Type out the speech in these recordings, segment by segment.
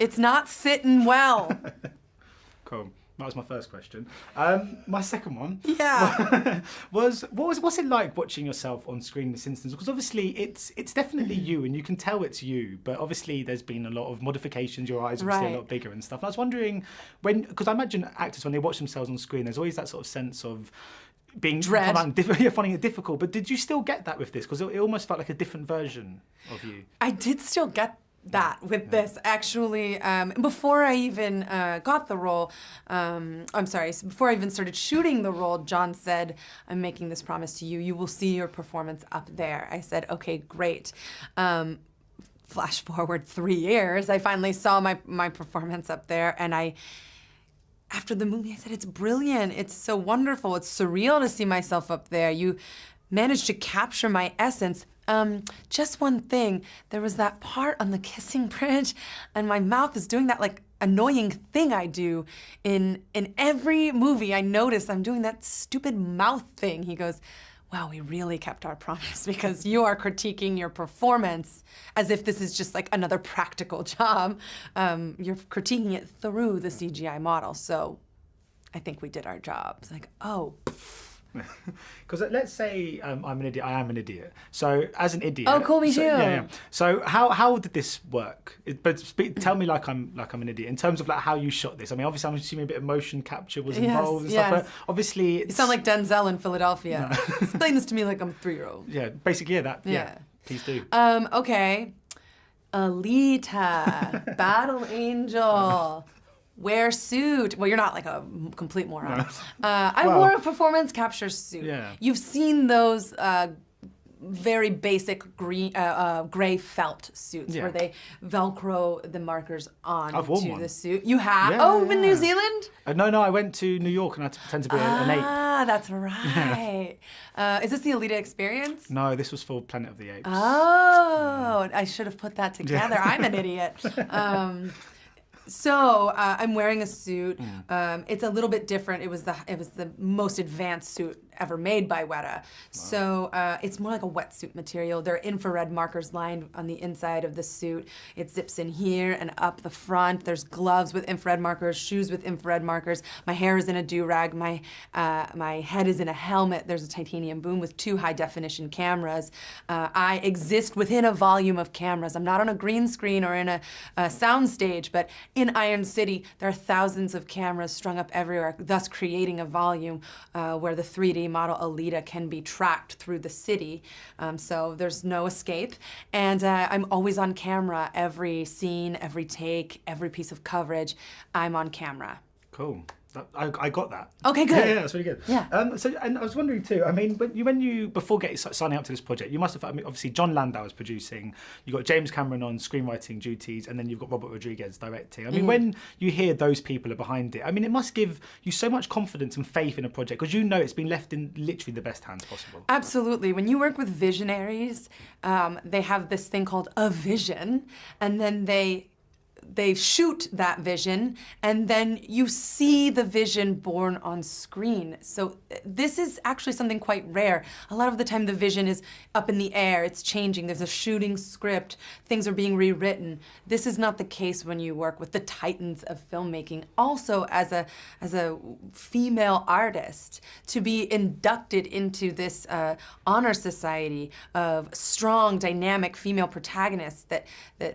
It's not sitting well. Cool. That was my first question. My second one what's it like watching yourself on screen in this instance? Because obviously it's definitely you, and you can tell it's you, but obviously there's been a lot of modifications. Your eyes are obviously a lot bigger and stuff. And I was wondering, because I imagine actors, when they watch themselves on screen, there's always that sort of sense of being dread, finding it difficult. But did you still get that with this? Because it almost felt like a different version of you. I did still get that with this, actually. Before I even got the role, before I even started shooting the role, John said, I'm making this promise to you. You will see your performance up there. I said, okay, great. Flash forward 3 years, I finally saw my performance up there, and after the movie, I said, it's brilliant. It's so wonderful. It's surreal to see myself up there. You managed to capture my essence. Just one thing, there was that part on the kissing bridge, and my mouth is doing that like annoying thing I do in every movie. I notice I'm doing that stupid mouth thing. He goes, wow, we really kept our promise, because you are critiquing your performance as if this is just like another practical job. You're critiquing it through the CGI model, so I think we did our job. It's like, oh. Because let's say I'm an idiot. I am an idiot. So as an idiot. Oh, cool, me too. Yeah. So how did this work? Tell me like I'm an idiot in terms of like how you shot this. I mean, obviously I'm assuming a bit of motion capture was involved and stuff. But obviously you sound like Denzel in Philadelphia. No. Explain this to me like I'm a 3-year-old. Yeah, basically Yeah. Please do. Okay. Alita, Battle Angel. Wear suit. Well, you're not like a complete moron. No. I wore a performance capture suit. Yeah. You've seen those very basic gray felt suits where they Velcro the markers on to the suit. You have? Yeah, in New Zealand? No, I went to New York and I had to pretend to be an ape. Ah, that's right. Is this the Alita experience? No, this was for Planet of the Apes. Oh, I should have put that together. I'm an idiot. So I'm wearing a suit. It's a little bit different. It was the most advanced suit ever made by Weta. Wow. So it's more like a wetsuit material. There are infrared markers lined on the inside of the suit. It zips in here and up the front. There's gloves with infrared markers, shoes with infrared markers. My hair is in a do-rag. My head is in a helmet. There's a titanium boom with 2 high-definition cameras. I exist within a volume of cameras. I'm not on a green screen or in a sound stage, but in Iron City, there are thousands of cameras strung up everywhere, thus creating a volume where the 3D model Alita can be tracked through the city. So there's no escape. And I'm always on camera. Every scene, every take, every piece of coverage, I'm on camera. Cool. I got that. Okay, good. Yeah, that's really good. Yeah. And I was wondering too. I mean, when you before signing up to this project, you must have. I mean, obviously John Landau is producing. You got James Cameron on screenwriting duties, and then you've got Robert Rodriguez directing. I mean, when you hear those people are behind it, I mean, it must give you so much confidence and faith in a project, because you know it's been left in literally the best hands possible. Absolutely. When you work with visionaries, they have this thing called a vision, and then they shoot that vision, and then you see the vision born on screen. So this is actually something quite rare. A lot of the time the vision is up in the air, it's changing, there's a shooting script, things are being rewritten. This is not the case when you work with the titans of filmmaking. Also, as a female artist, to be inducted into this honor society of strong, dynamic female protagonists that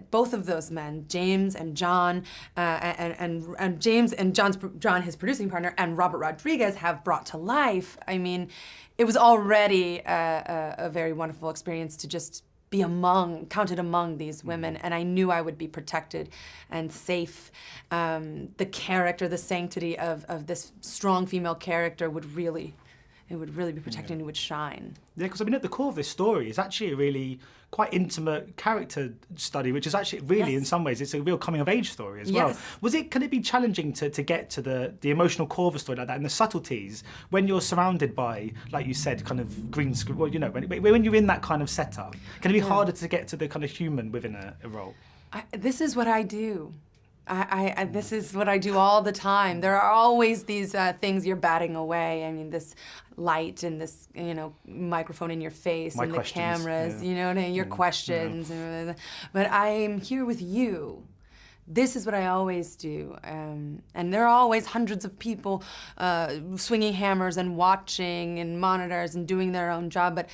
both of those men, James and John, and James and John, his producing partner, and Robert Rodriguez have brought to life. I mean, it was already a very wonderful experience to just be counted among these women, and I knew I would be protected and safe. The character, the sanctity of this strong female character would really be protected and it would shine. Yeah, because I mean, at the core of this story is actually a really quite intimate character study, which is actually really, in some ways, it's a real coming-of-age story as well. Can it be challenging to get to the emotional core of a story like that and the subtleties when you're surrounded by, like you said, kind of green screen, well, you know, when you're in that kind of setup? Can it be harder to get to the kind of human within a role? This is what I do. This is what I do all the time. There are always these things you're batting away. I mean, this light and this, microphone in your face and the cameras, your questions. But I'm here with you this is what I always do. And there are always hundreds of people swinging hammers and watching and monitors and doing their own job, but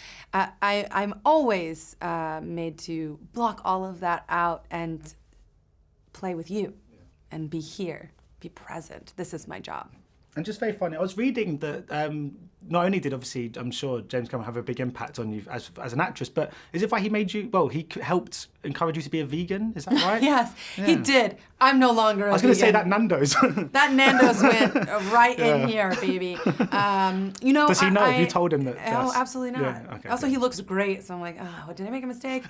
I'm always made to block all of that out and play with you and be here, be present. This is my job. And just very funny, I was reading that not only did obviously, I'm sure James Cameron have a big impact on you as an actress, but is it why he made you, well, he helped encourage you to be a vegan, is that right? Yes, he did. I'm no longer a vegan. I was going to say that Nando's. That Nando's went right in here, baby. You know, does he know? Have you told him that? Oh, absolutely not. Yeah, okay, also, he looks great, so I'm like, oh, did I make a mistake?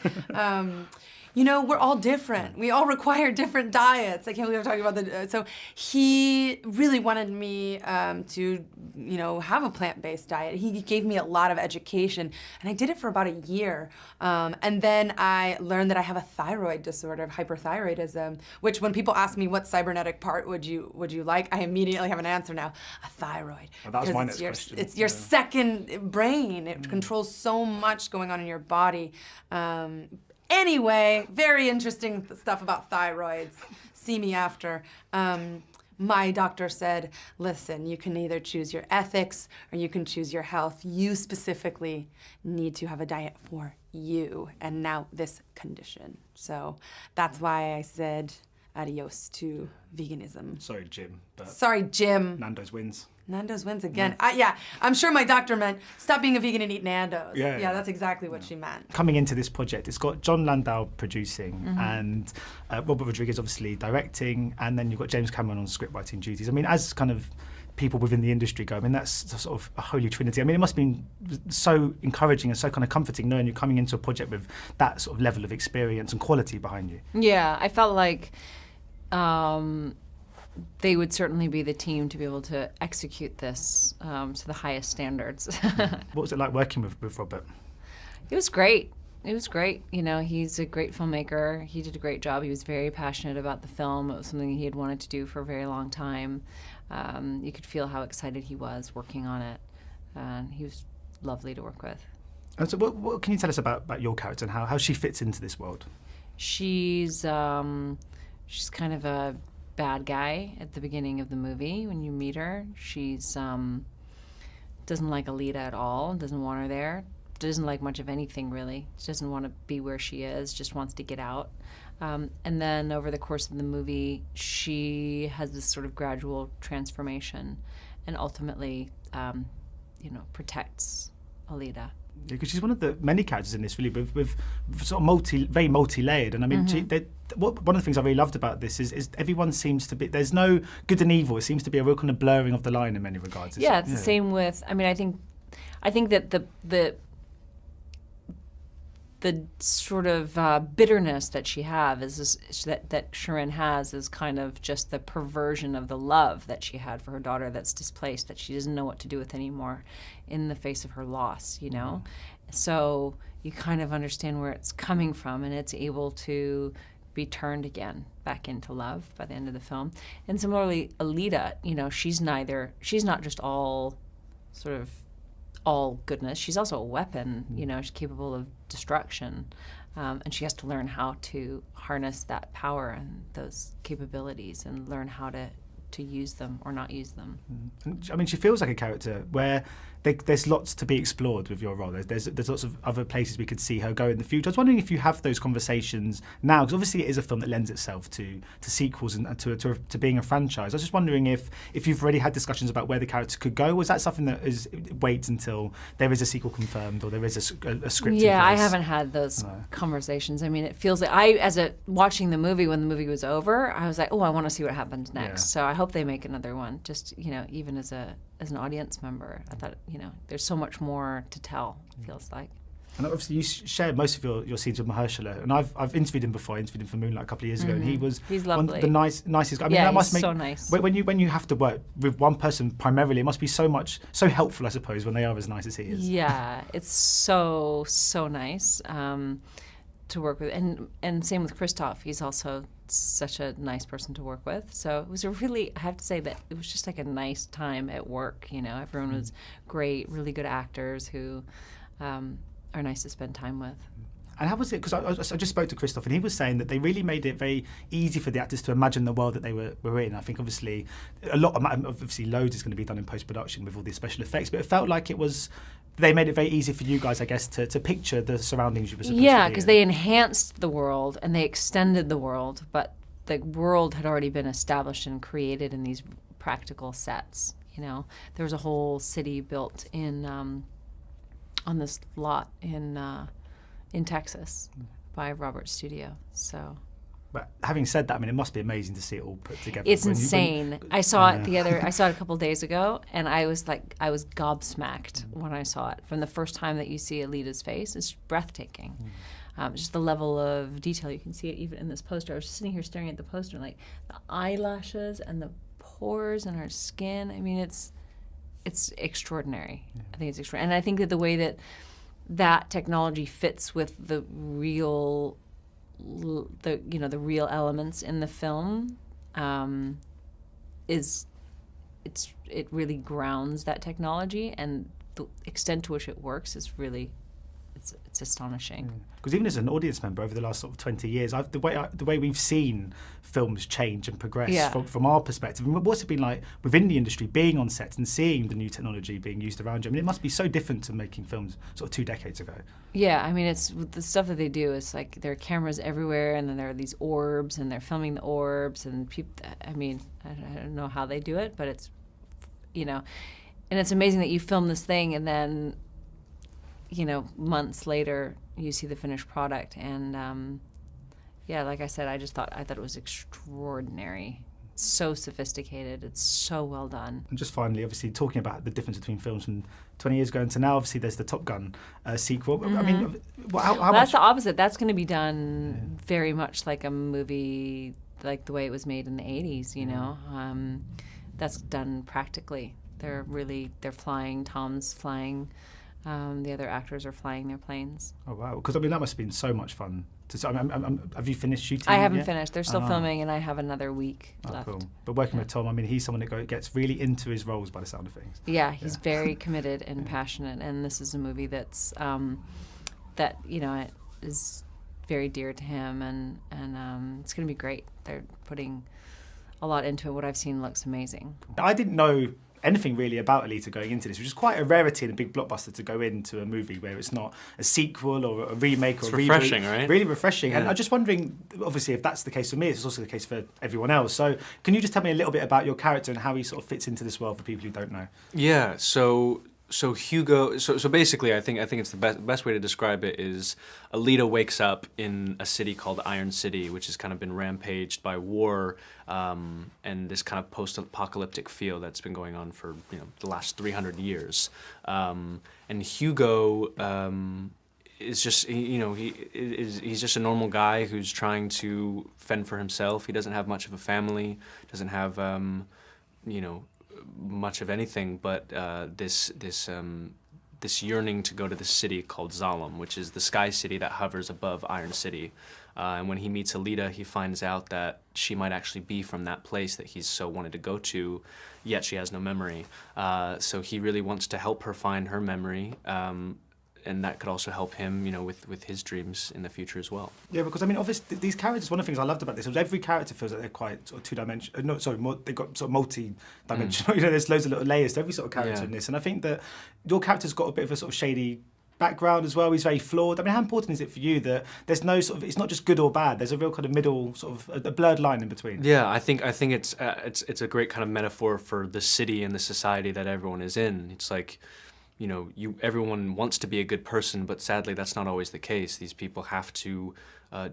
You know, we're all different. We all require different diets. I can't believe I'm talking about the. So he really wanted me to, you know, have a plant-based diet. He gave me a lot of education, and I did it for about a year. And then I learned that I have a thyroid disorder of hyperthyroidism, which when people ask me what cybernetic part would you like, I immediately have an answer now: a thyroid. Well, that was my next question. It's your second brain. It controls so much going on in your body. Anyway, very interesting stuff about thyroids. See me after. My doctor said, listen, you can either choose your ethics or you can choose your health. You specifically need to have a diet for you and now this condition. So that's why I said adios to veganism. Sorry, Jim. Sorry, Jim. Nando's wins. Nando's wins again. Yeah, I'm sure my doctor meant stop being a vegan and eat Nando's. Yeah, that's exactly what she meant. Coming into this project, it's got John Landau producing and Robert Rodriguez obviously directing, and then you've got James Cameron on script writing duties. I mean, as kind of people within the industry go, I mean, that's sort of a holy trinity. I mean, it must have been so encouraging and so kind of comforting knowing you're coming into a project with that sort of level of experience and quality behind you. Yeah, I felt like they would certainly be the team to be able to execute this to the highest standards. What was it like working with Robert? It was great. It was great. You know, he's a great filmmaker. He did a great job. He was very passionate about the film. It was something he had wanted to do for a very long time. You could feel how excited he was working on it. And he was lovely to work with. And so what can you tell us about your character and how she fits into this world? She's kind of a bad guy at the beginning of the movie when you meet her. She's doesn't like Alita at all, doesn't want her there, doesn't like much of anything really. She doesn't want to be where she is, just wants to get out. And then over the course of the movie, she has this sort of gradual transformation and ultimately, protects Alita. Because she's one of the many characters in this, really, with sort of very multi-layered. And I mean, one of the things I really loved about this is everyone seems to be, there's no good and evil. It seems to be a real kind of blurring of the line in many regards. Yeah, it's the same with, I mean, I think that the sort of bitterness that she has that Shirin has is kind of just the perversion of the love that she had for her daughter that's displaced, that she doesn't know what to do with anymore in the face of her loss, you know? So you kind of understand where it's coming from, and it's able to be turned again back into love by the end of the film. And similarly, Alita, you know, she's not just all sort of all goodness. She's also a weapon, you know, she's capable of destruction. And she has to learn how to harness that power and those capabilities and learn how to use them or not use them. I mean, she feels like a character where there's lots to be explored with your role. There's lots of other places we could see her go in the future. I was wondering if you have those conversations now, because obviously it is a film that lends itself to sequels and to being a franchise. I was just wondering if you've already had discussions about where the character could go. Was that something that waits until there is a sequel confirmed or there is a script? Yeah, I haven't had those conversations. I mean, it feels like watching the movie when the movie was over, I was like, oh, I want to see what happens next. Yeah. So I hope they make another one. Just, you know, even as an audience member, I thought, you know, there's so much more to tell, it feels like. And obviously you share most of your scenes with Mahershala, and I've interviewed him before. I interviewed him for Moonlight a couple of years ago, and he's lovely. One of the nicest guys. I mean, yeah, that must he's make, so nice. When you have to work with one person primarily, it must be so helpful, I suppose, when they are as nice as he is. Yeah, it's so nice to work with, and same with Christoph. He's also such a nice person to work with. So it was I have to say that it was just like a nice time at work, you know. Everyone was great, really good actors who are nice to spend time with. And how was it? Because I just spoke to Christoph, and he was saying that they really made it very easy for the actors to imagine the world that they were in. I think obviously loads is going to be done in post-production with all these special effects, but it felt like they made it very easy for you guys, I guess, to picture the surroundings you were supposed to be in. Yeah, because they enhanced the world and they extended the world, but the world had already been established and created in these practical sets. You know, there was a whole city built in on this lot in Texas by Robert's studio. So. But having said that, I mean, it must be amazing to see it all put together. It's insane. I saw it I saw it a couple of days ago, and I was gobsmacked when I saw it. From the first time that you see Alita's face, it's breathtaking. Just the level of detail. You can see it even in this poster. I was just sitting here staring at the poster, like the eyelashes and the pores in her skin. I mean, it's extraordinary. Yeah. I think it's extraordinary. And I think that the way that technology fits with the real real elements in the film it really grounds that technology, and the extent to which it works is really it's astonishing. Because even as an audience member over the last sort of 20 years, the way we've seen films change and progress from our perspective, and what's it been like within the industry, being on sets and seeing the new technology being used around you? I mean, it must be so different to making films sort of 2 decades ago. Yeah, I mean, it's the stuff that they do is like there are cameras everywhere, and then there are these orbs, and they're filming the orbs, and people. I mean, I don't know how they do it, but it's, and it's amazing that you film this thing, and then, months later you see the finished product, and like I said, I thought it was extraordinary. It's so sophisticated. It's so well done. And just finally, obviously, talking about the difference between films from 20 years ago and to now, obviously there's the Top Gun sequel. I mean, how that's much? The opposite. That's going to be done very much like a movie, like the way it was made in the 80s, That's done practically. They're flying. Tom's flying. The other actors are flying their planes. Oh, wow. Because, I mean, that must have been so much fun. Have you finished shooting? I haven't finished. They're still filming, and I have another week left. Cool. But working with Tom, I mean, he's someone that gets really into his roles by the sound of things. Yeah, he's very committed and passionate, and this is a movie that's is very dear to him, and it's going to be great. They're putting a lot into it. What I've seen looks amazing. I didn't know anything really about Alita going into this, which is quite a rarity in a big blockbuster to go into a movie where it's not a sequel or a remake or a reboot. It's refreshing, right? Really refreshing. Yeah. And I'm just wondering, obviously, if that's the case for me, it's also the case for everyone else. So can you just tell me a little bit about your character and how he sort of fits into this world for people who don't know? Yeah, so Hugo, so basically, I think it's the best way to describe it is Alita wakes up in a city called Iron City, which has kind of been rampaged by war and this kind of post-apocalyptic feel that's been going on for the last 300 years. And Hugo is just he's just a normal guy who's trying to fend for himself. He doesn't have much of a family, doesn't have much of anything, but this yearning to go to this city called Zalem, which is the sky city that hovers above Iron City. And when he meets Alita, he finds out that she might actually be from that place that he's so wanted to go to, yet she has no memory. So he really wants to help her find her memory, and that could also help him, with his dreams in the future as well. Yeah, because I mean, obviously, these characters. One of the things I loved about this was every character feels like they're quite sort of two-dimensional. They've got sort of multi-dimensional. There's loads of little layers to every sort of character in this, and I think that your character's got a bit of a sort of shady background as well. He's very flawed. I mean, how important is it for you that there's no sort of, it's not just good or bad. There's a real kind of middle, sort of a blurred line in between. Yeah, I think it's a great kind of metaphor for the city and the society that everyone is in. It's like, everyone wants to be a good person, but sadly that's not always the case. These people have to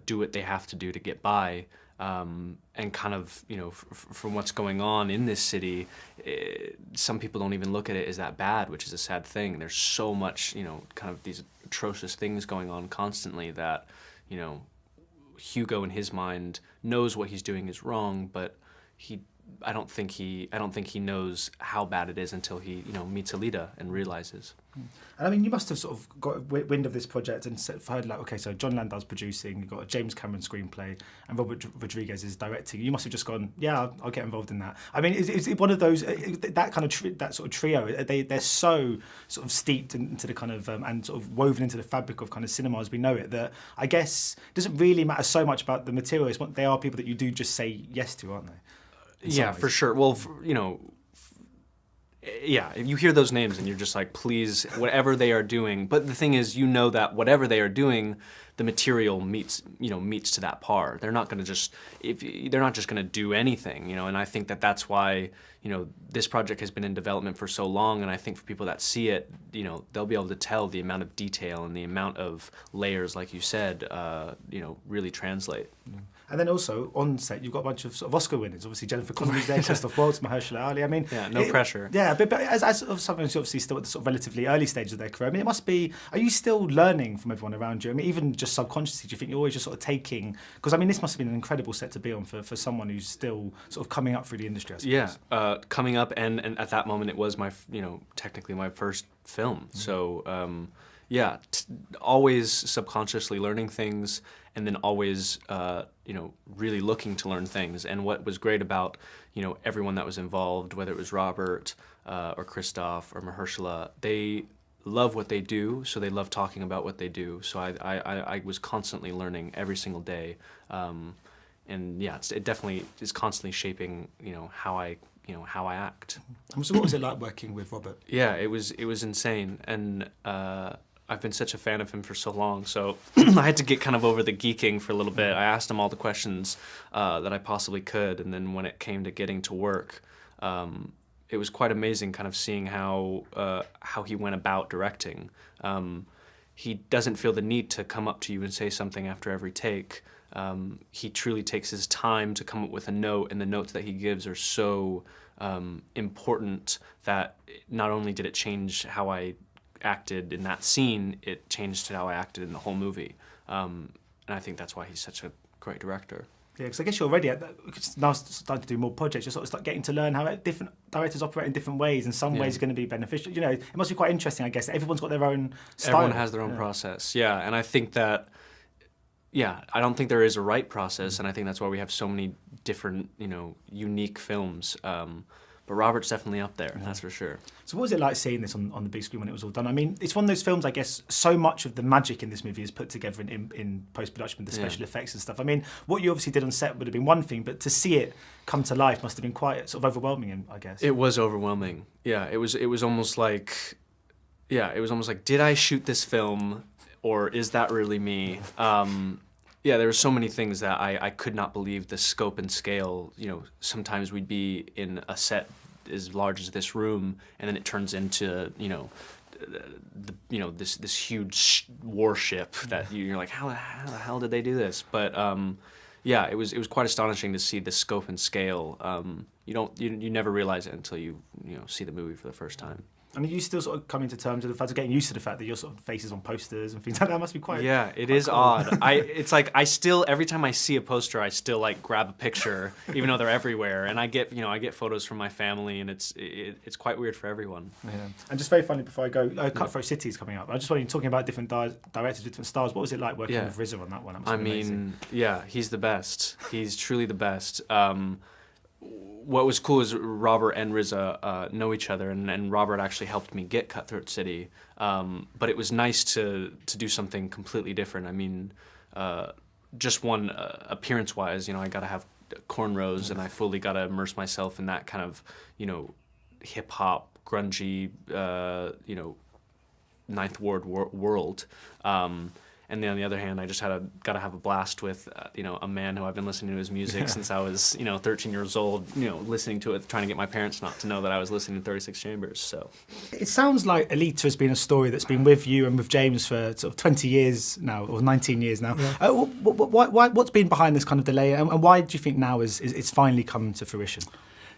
do what they have to do to get by, and kind of, from what's going on in this city, some people don't even look at it as that bad, which is a sad thing. There's so much, kind of these atrocious things going on constantly that, Hugo in his mind knows what he's doing is wrong, but he I don't think he knows how bad it is until he meets Alita and realizes. And I mean, you must have sort of got wind of this project and heard like, okay, so John Landau's producing, you've got a James Cameron screenplay, and Robert Rodriguez is directing. You must have just gone, yeah, I'll get involved in that. I mean, is it one of those that kind of that sort of trio? They're so sort of steeped into the kind of and sort of woven into the fabric of kind of cinema as we know it that I guess it doesn't really matter so much about the material. It's what they are people that you do just say yes to, aren't they? Yeah, for sure. Well, yeah, if you hear those names and you're just like, please, whatever they are doing. But the thing is, that whatever they are doing, the material meets to that par. They're not going to just going to do anything, And I think that's why this project has been in development for so long. And I think for people that see it, they'll be able to tell the amount of detail and the amount of layers, like you said, really translate. And then also on set, you've got a bunch of sort of Oscar winners. Obviously, Jennifer Connelly's there, Christoph Waltz, Mahershala Ali. I mean, no pressure. Yeah, but as sort of someone who's obviously still at the sort of relatively early stage of their career, I mean, it must be. Are you still learning from everyone around you? I mean, even just subconsciously, do you think you're always just sort of taking? Because I mean, this must have been an incredible set to be on for someone who's still sort of coming up through the industry, I suppose. Yeah, coming up, and at that moment, it was my technically my first film. Mm-hmm. So. Always subconsciously learning things, and then always, really looking to learn things. And what was great about, everyone that was involved, whether it was Robert or Christoph or Mahershala, they love what they do, so they love talking about what they do. So I was constantly learning every single day, and yeah, it definitely is constantly shaping, how I act. So what was it like working with Robert? Yeah, it was insane, and. I've been such a fan of him for so long, so I had to get kind of over the geeking for a little bit. I asked him all the questions that I possibly could, and then when it came to getting to work, it was quite amazing kind of seeing how he went about directing. He doesn't feel the need to come up to you and say something after every take. He truly takes his time to come up with a note, and the notes that he gives are so important that not only did it change how I acted in that scene, it changed how I acted in the whole movie. And I think that's why he's such a great director. Yeah, because I guess you're already now starting to do more projects. You're sort of start getting to learn how different directors operate in different ways, and some ways are going to be beneficial. It must be quite interesting, I guess. Everyone's got their own style. Everyone has their own process, yeah. And I think that, I don't think there is a right process, and I think that's why we have so many different, unique films. But Robert's definitely up there, that's for sure. So what was it like seeing this on the big screen when it was all done? I mean, it's one of those films, I guess, so much of the magic in this movie is put together in post-production with the special effects and stuff. I mean, what you obviously did on set would have been one thing, but to see it come to life must have been quite sort of overwhelming, I guess. It was overwhelming. Yeah, it was almost like, did I shoot this film, or is that really me? Yeah, there were so many things that I could not believe the scope and scale. Sometimes we'd be in a set as large as this room, and then it turns into this huge warship that you're like, how the hell did they do this? But it was quite astonishing to see the scope and scale. You never realize it until you see the movie for the first time. And are you still sort of coming to terms with the fact of getting used to the fact that your sort of faces on posters and things like that? Must be quite. Yeah, it is cool. Odd. It's like I still, every time I see a poster, I still like grab a picture, even though they're everywhere. And I get photos from my family, and it's quite weird for everyone. Yeah. And just very funny before I go, Cutthroat City is coming up. I just want you talking about different directors, different stars. What was it like working with RZA on that one? I mean, he's the best. He's truly the best. What was cool is Robert and RZA know each other, and Robert actually helped me get Cutthroat City. But it was nice to do something completely different. I mean, just one appearance-wise, I got to have cornrows, and I fully got to immerse myself in that kind of, hip-hop, grungy, Ninth Ward world. And then on the other hand, I just got to have a blast with, a man who I've been listening to his music since I was, 13 years old, listening to it, trying to get my parents not to know that I was listening to 36 Chambers, so. It sounds like Alita has been a story that's been with you and with James for sort of 20 years now, or 19 years now. Yeah. What's been behind this kind of delay, and why do you think now it's finally come to fruition?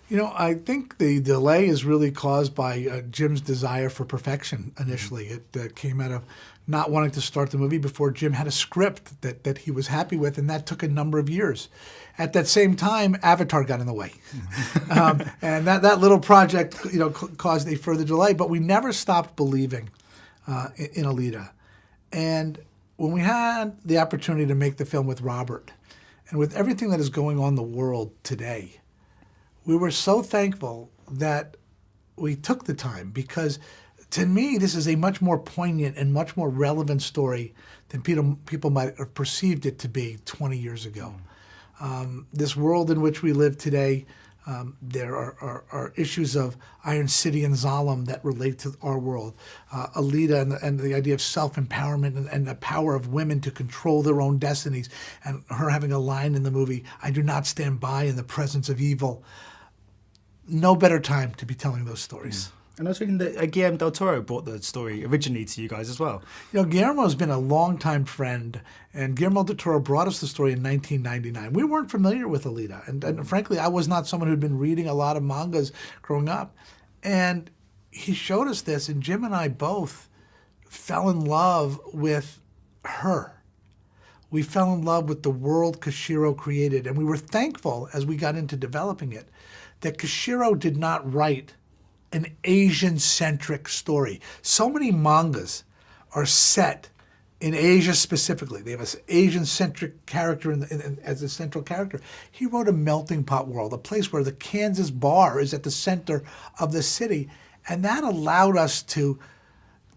You know, I think the delay is really caused by Jim's desire for perfection initially. It came out of not wanting to start the movie before Jim had a script that he was happy with, and that took a number of years. At that same time, Avatar got in the way. And that little project, caused a further delay, but we never stopped believing in Alita. And when we had the opportunity to make the film with Robert, and with everything that is going on in the world today, we were so thankful that we took the time, because to me, this is a much more poignant and much more relevant story than people might have perceived it to be 20 years ago. This world in which we live today, there are issues of Iron City and Zalem that relate to our world. Alita and the idea of self-empowerment and the power of women to control their own destinies, and her having a line in the movie, "I do not stand by in the presence of evil." No better time to be telling those stories. And I was thinking that Guillermo del Toro brought the story originally to you guys as well. Guillermo's been a longtime friend, and Guillermo del Toro brought us the story in 1999. We weren't familiar with Alita, and frankly, I was not someone who'd been reading a lot of mangas growing up. And he showed us this, and Jim and I both fell in love with her. We fell in love with the world Koshiro created, and we were thankful as we got into developing it that Koshiro did not write an Asian-centric story. So many mangas are set in Asia specifically. They have an Asian-centric character as a central character. He wrote a melting pot world, a place where the Kansas bar is at the center of the city, and that allowed us to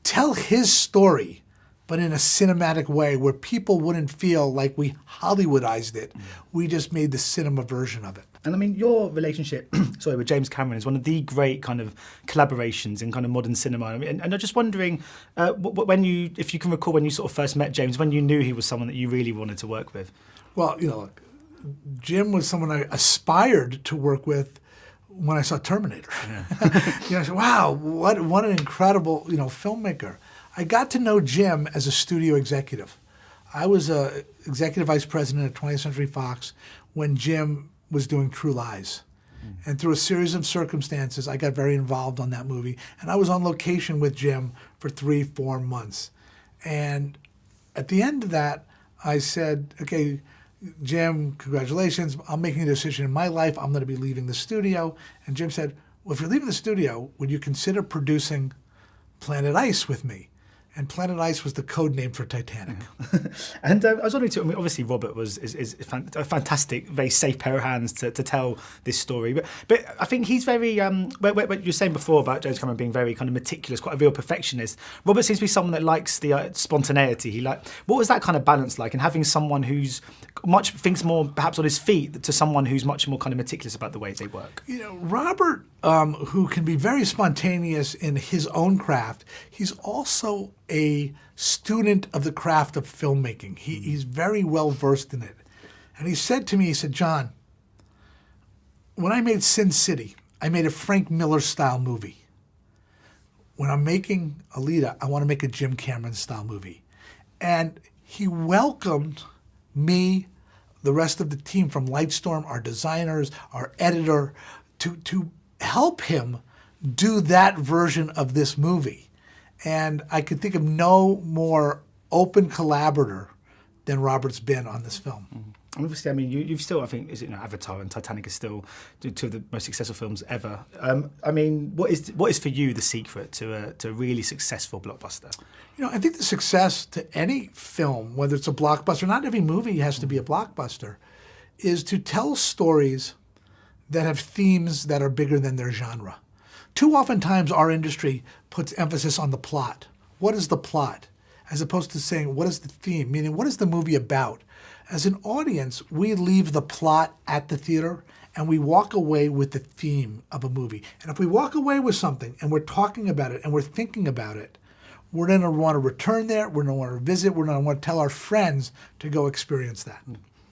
tell his story, but in a cinematic way where people wouldn't feel like we Hollywoodized it. We just made the cinema version of it. And I mean, your relationship, with James Cameron is one of the great kind of collaborations in kind of modern cinema. And I'm just wondering, if you can recall when you sort of first met James, when you knew he was someone that you really wanted to work with. Well, Jim was someone I aspired to work with when I saw Terminator. Yeah. I said, wow, what an incredible, filmmaker. I got to know Jim as a studio executive. I was a executive vice president at 20th Century Fox when Jim was doing True Lies. And through a series of circumstances, I got very involved on that movie. And I was on location with Jim for 3-4 months. And at the end of that, I said, okay, Jim, congratulations. I'm making a decision in my life. I'm going to be leaving the studio. And Jim said, well, if you're leaving the studio, would you consider producing Planet Ice with me? And Planet Ice was the code name for Titanic. And I was wondering too, obviously Robert is a fantastic, very safe pair of hands to tell this story. But I think he's very, what you were saying before about James Cameron being very kind of meticulous, quite a real perfectionist. Robert seems to be someone that likes the spontaneity. What was that kind of balance like? And having someone who's thinks more perhaps on his feet to someone who's much more kind of meticulous about the way they work. Robert, who can be very spontaneous in his own craft, he's also a student of the craft of filmmaking. He's very well versed in it. And he said to me, John, when I made Sin City, I made a Frank Miller style movie. When I'm making Alita, I want to make a Jim Cameron style movie. And he welcomed me, the rest of the team from Lightstorm, our designers, our editor, to help him do that version of this movie. And I could think of no more open collaborator than Robert's been on this film. Mm-hmm. And obviously, I mean, you've still, I think, Avatar and Titanic is still two of the most successful films ever. I mean, what is for you the secret to a really successful blockbuster? I think the success to any film, whether it's a blockbuster, not every movie has to be a blockbuster, is to tell stories that have themes that are bigger than their genre. Too oftentimes our industry puts emphasis on the plot. What is the plot? As opposed to saying, what is the theme? Meaning, what is the movie about? As an audience, we leave the plot at the theater and we walk away with the theme of a movie. And if we walk away with something and we're talking about it and we're thinking about it, we're going to want to return there, we're going to want to visit, we're going to want to tell our friends to go experience that.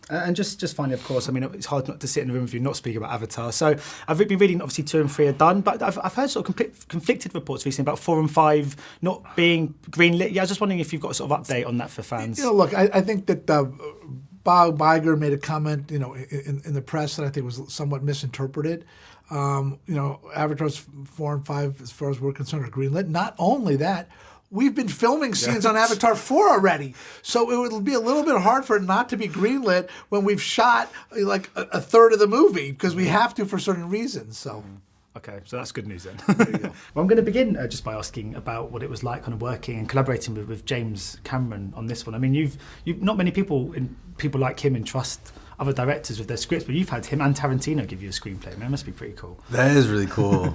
And just finally, of course, I mean, it's hard not to sit in a room with you not speak about Avatar. So I've been reading, obviously, 2 and 3 are done, but I've heard sort of conflicted reports recently about 4 and 5 not being greenlit. Yeah, I was just wondering if you've got a sort of update on that for fans. Look, I think that Bob Iger made a comment, in the press that I think was somewhat misinterpreted. Avatars 4 and 5, as far as we're concerned, are greenlit. Not only that, we've been filming scenes on Avatar 4 already. So it would be a little bit hard for it not to be greenlit when we've shot like a third of the movie, because we have to for certain reasons. So. Okay, so that's good news then. Well, I'm going to begin just by asking about what it was like kind of working and collaborating with James Cameron on this one. I mean, you've not many people like him entrust other directors with their scripts, but you've had him and Tarantino give you a screenplay. I mean, that must be pretty cool. That is really cool.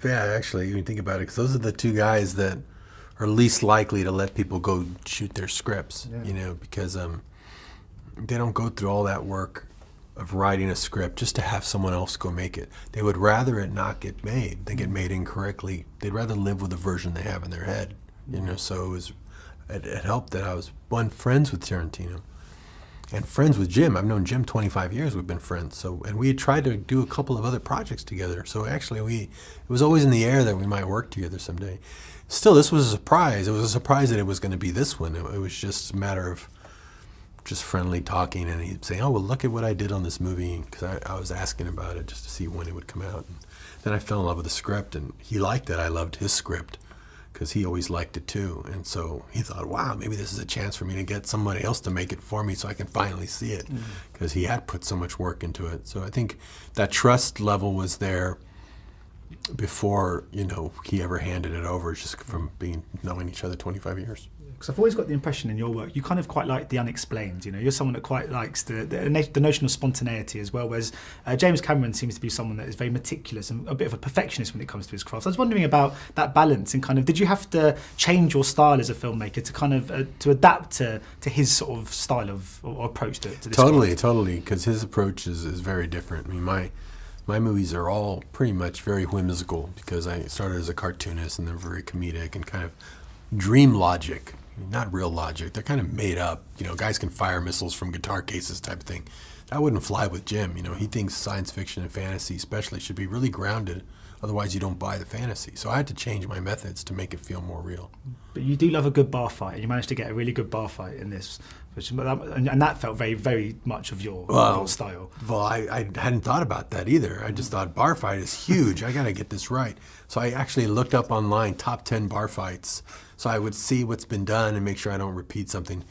Actually, when you think about it, because those are the two guys that are least likely to let people go shoot their scripts, because they don't go through all that work of writing a script just to have someone else go make it. They would rather it not get made than get made incorrectly. They'd rather live with the version they have in their head, so it helped that I was, friends with Tarantino and friends with Jim. I've known Jim 25 years, we've been friends. And we had tried to do a couple of other projects together. So actually it was always in the air that we might work together someday. Still, this was a surprise. It was a surprise that it was going to be this one. It was just a matter of just friendly talking, and he'd say, "Oh, well, look at what I did on this movie," because I was asking about it just to see when it would come out. And then I fell in love with the script, and he liked it. I loved his script because he always liked it too. And so he thought, wow, maybe this is a chance for me to get somebody else to make it for me so I can finally see it, because he had put so much work into it. So I think that trust level was there before, he ever handed it over, just from knowing each other 25 years. Because I've always got the impression in your work, you kind of quite like the unexplained. You're someone that quite likes the notion of spontaneity as well, whereas James Cameron seems to be someone that is very meticulous and a bit of a perfectionist when it comes to his craft. So I was wondering about that balance, and kind of, did you have to change your style as a filmmaker to kind of to adapt to his sort of style of or approach to this craft? Totally, because his approach is very different. I mean, my movies are all pretty much very whimsical, because I started as a cartoonist, and they're very comedic and kind of dream logic. Not real logic. They're kind of made up. Guys can fire missiles from guitar cases type of thing. That wouldn't fly with Jim. He thinks science fiction and fantasy especially should be really grounded. Otherwise, you don't buy the fantasy. So I had to change my methods to make it feel more real. But you do love a good bar fight, and you managed to get a really good bar fight in this. And that felt very, very much of your style. Well, I hadn't thought about that either. I just thought bar fight is huge. I got to get this right. So I actually looked up online top 10 bar fights, so I would see what's been done and make sure I don't repeat something.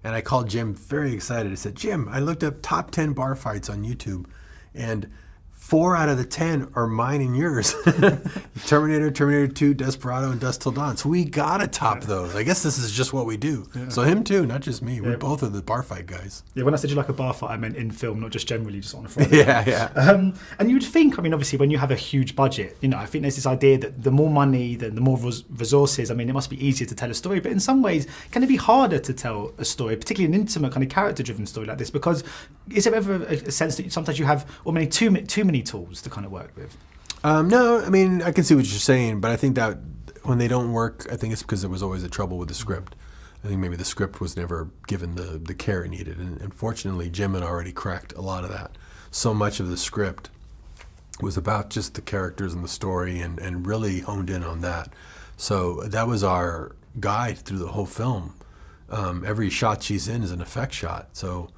And I called Jim very excited. I said, "Jim, I looked up top 10 bar fights on YouTube, and 4 out of the 10 are mine and yours. Terminator, Terminator 2, Desperado, and Dusk Till Dawn. So we gotta top those. I guess this is just what we do." Yeah. So him too, not just me. We both are the bar fight guys. Yeah, when I said you like a bar fight, I meant in film, not just generally, just on a Friday. Yeah. And you'd think, obviously, when you have a huge budget, I think there's this idea that the more money, the more resources, it must be easier to tell a story. But in some ways, can it be harder to tell a story, particularly an intimate kind of character-driven story like this? Because is there ever a sense that sometimes you have too many tools to kind of work with? No, I can see what you're saying, but I think that when they don't work, I think it's because there was always a trouble with the script. I think maybe the script was never given the care it needed, and fortunately Jim had already cracked a lot of that. So much of the script was about just the characters and the story, and really honed in on that. So that was our guide through the whole film. Every shot she's in is an effect shot, so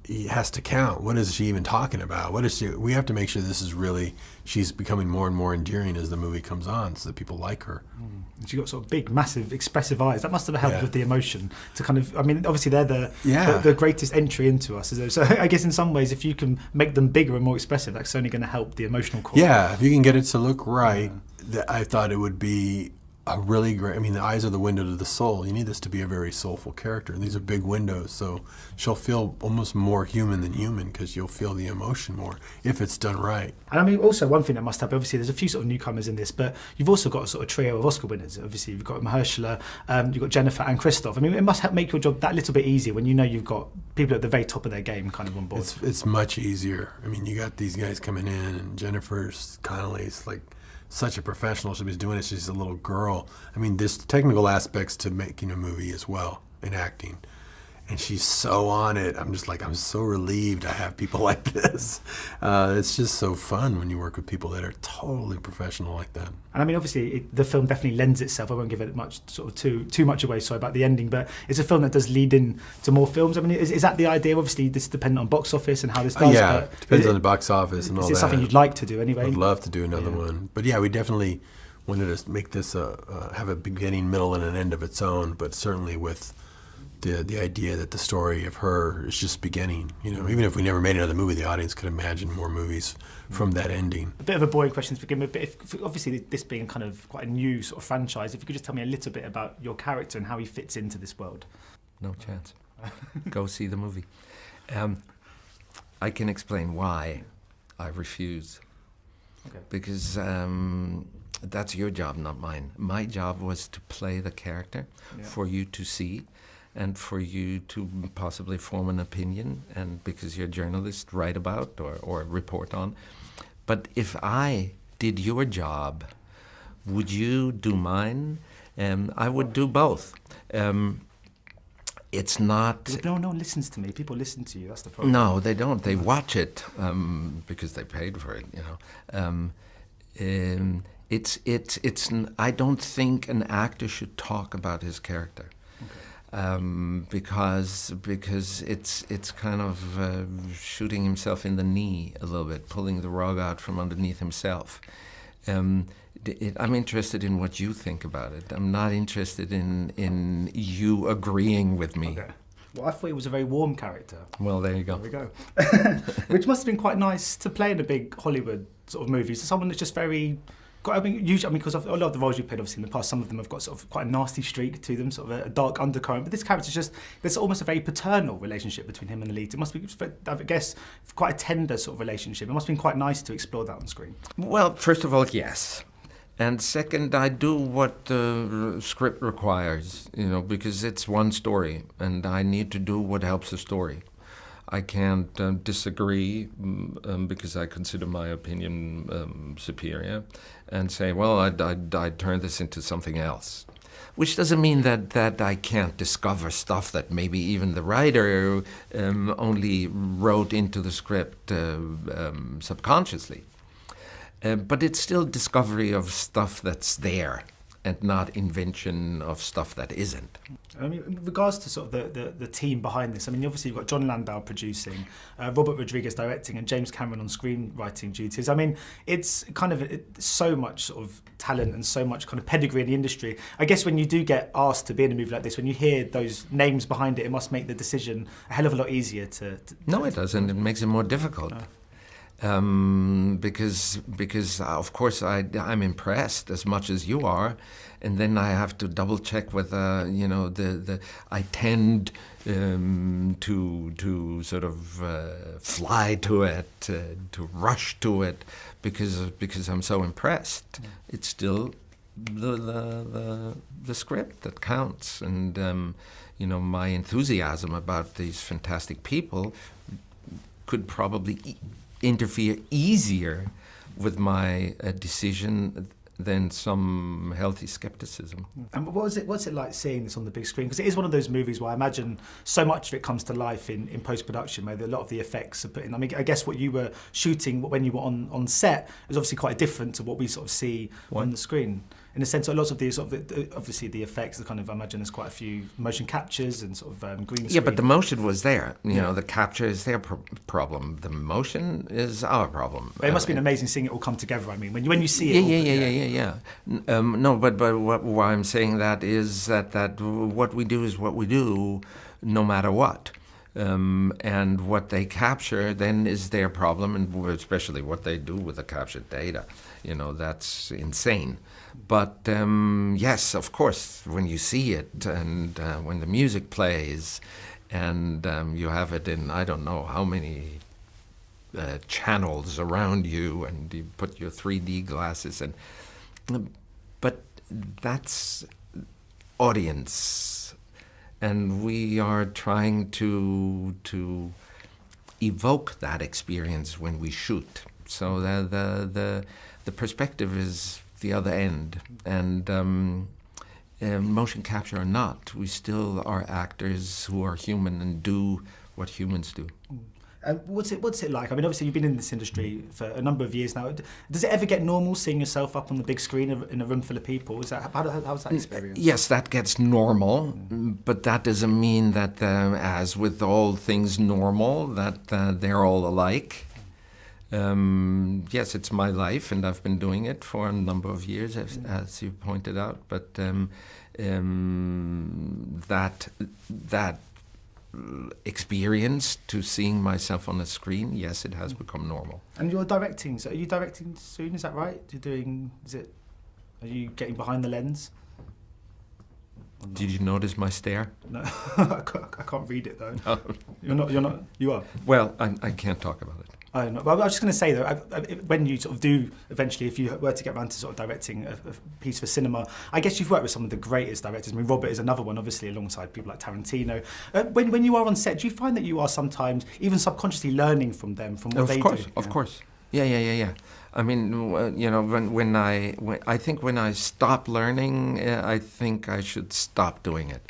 it has to count. What is she even talking about? We have to make sure this is really, she's becoming more and more endearing as the movie comes on, so that people like her. She got sort of big, massive, expressive eyes. That must have helped with the emotion to kind of, obviously they're the greatest entry into us. So I guess in some ways, if you can make them bigger and more expressive, that's only going to help the emotional core. Yeah, if you can get it to look right, I thought it would be a really great, the eyes are the window to the soul. You need this to be a very soulful character. These are big windows, so she'll feel almost more human than human, because you'll feel the emotion more if it's done right. And also one thing that must happen, obviously there's a few sort of newcomers in this, but you've also got a sort of trio of Oscar winners. Obviously you've got Mahershala, you've got Jennifer and Christoph. It must help make your job that little bit easier when you've got people at the very top of their game kind of on board. It's much easier. You got these guys coming in, and Jennifer's Connelly's like such a professional. She was doing it, she's a little girl. There's technical aspects to making a movie as well, in acting. and she's so on it. I'm just like, I'm so relieved I have people like this. It's just so fun when you work with people that are totally professional like that. And I mean, obviously, the film definitely lends itself. I won't give it much too much away. Sorry about the ending, but it's a film that does lead in to more films. I mean, is that the idea? Obviously, this is dependent on box office and how this does. Yeah, but depends on the box office and all that. Is it something you'd like to do anyway? I'd love to do another one, but yeah, we definitely wanted to make this have a beginning, middle, and an end of its own. But certainly with the idea that the story of her is just beginning. You know, even if we never made another movie, the audience could imagine more movies from that ending. A bit of a boring question to begin with, but obviously this being kind of quite a new sort of franchise, if you could just tell me a little bit about your character and how he fits into this world. No chance. Go see the movie. I can explain why I refuse. Okay. Because that's your job, not mine. My job was to play the character for you to see and for you to possibly form an opinion, and because you're a journalist, write about or report on. But if I did your job, would you do mine? I would do both. It's not... No one listens to me. People listen to you. That's the problem. No, they don't. They watch it because they paid for it, you know. I don't think an actor should talk about his character. Because it's kind of shooting himself in the knee a little bit, pulling the rug out from underneath himself. I'm interested in what you think about it. I'm not interested in you agreeing with me. Okay. Well, I thought he was a very warm character. Well, there you go. There we go. Which must have been quite nice to play in a big Hollywood sort of movie. So someone that's just very... usually, because a lot of the roles you've played, obviously, in the past, some of them have got sort of quite a nasty streak to them, sort of a dark undercurrent. But this character's just, there's almost a very paternal relationship between him and Alita. It must be, I guess, quite a tender sort of relationship. It must have been quite nice to explore that on screen. Well, first of all, yes. And second, I do what the script requires, you know, because it's one story, and I need to do what helps the story. I can't disagree because I consider my opinion superior and say, well, I'd turn this into something else. Which doesn't mean that I can't discover stuff that maybe even the writer only wrote into the script subconsciously. But it's still discovery of stuff that's there and not invention of stuff that isn't. I mean, in regards to sort of the team behind this, I mean, obviously you've got John Landau producing, Robert Rodriguez directing, and James Cameron on screenwriting duties. I mean, it's kind of so much sort of talent and so much kind of pedigree in the industry. I guess when you do get asked to be in a movie like this, when you hear those names behind it, it must make the decision a hell of a lot easier to No, it doesn't. It makes it more difficult. Because of course I'm impressed as much as you are, and then I have to double check whether I tend to sort of fly to it, to rush to it, because I'm so impressed. It's still the script that counts, and my enthusiasm about these fantastic people could probably interfere easier with my decision than some healthy skepticism. And what's it like seeing this on the big screen? Because it is one of those movies where I imagine so much of it comes to life in post-production, where a lot of the effects are put in. I mean, I guess what you were shooting when you were on set is obviously quite different to what we sort of see on the screen. In a sense, a lot of these, obviously the effects, the kind of, I imagine there's quite a few motion captures and sort of green screen. Yeah, but the motion was there. You know, the capture is their problem. The motion is our problem. But it must have been amazing seeing it all come together. I mean, when you see it. Yeah. No, but why I'm saying that is that what we do is what we do, no matter what. And what they capture then is their problem, and especially what they do with the captured data. That's insane. But yes, of course, when you see it and when the music plays and you have it in I don't know how many channels around you, and you put your 3D glasses in. But that's audience. And we are trying to evoke that experience when we shoot. So the perspective is the other end, and motion capture or not, we still are actors who are human and do what humans do. What's it like? I mean, obviously you've been in this industry for a number of years now. Does it ever get normal seeing yourself up on the big screen in a room full of people? How's that experience? Yes, that gets normal, but that doesn't mean that, as with all things normal, that they're all alike. Yes, it's my life, and I've been doing it for a number of years, as you pointed out. But that experience to seeing myself on the screen, yes, it has become normal. And you're directing, so are you directing soon, is that right? Are you getting behind the lens? Did you notice my stare? No, I can't read it though. No. You are? Well, I can't talk about it. I know. Well, I was just going to say though, when you sort of do eventually, if you were to get around to sort of directing a piece for cinema, I guess you've worked with some of the greatest directors. I mean, Robert is another one, obviously, alongside people like Tarantino. When you are on set, do you find that you are sometimes even subconsciously learning from them, from what they do? Of course. Yeah. I mean, when I think when I stop learning, I think I should stop doing it.